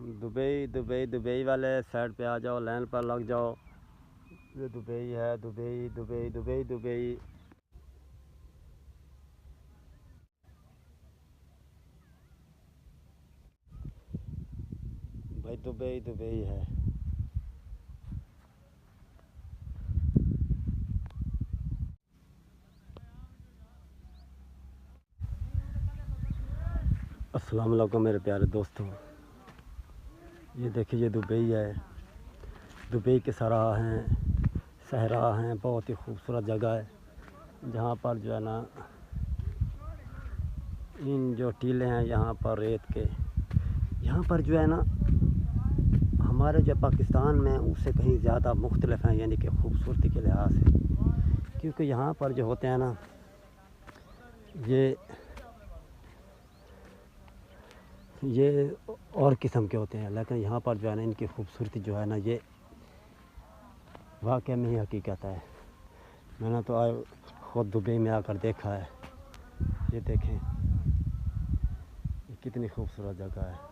Dubai Dubai Dubai वाले side पे आ जाओ, लाइन पर लग जाओ। ये दुबई है, दुबई दुबई दुबई दुबई। भाई दुबई दुबई है। अस्सलाम वालेकुम मेरे प्यारे दोस्तों, ये देखिए ये दुबई है। दुबई के सराह हैं, सहरा हैं, बहुत ही खूबसूरत जगह है जहाँ पर जो है ना इन जो टीले हैं यहाँ पर रेत के, यहाँ पर जो है ना हमारे जो पाकिस्तान में उससे कहीं ज़्यादा मुख्तलिफ हैं, यानी कि खूबसूरती के लिहाज से। क्योंकि यहाँ पर जो होते हैं ना ये और किस्म के होते हैं, लेकिन यहाँ पर जो है ना इनकी खूबसूरती जो है ना ये वाकई में ही हकीकत है। मैंने तो ख़ुद दुबई में आकर देखा है। ये देखें ये कितनी खूबसूरत जगह है।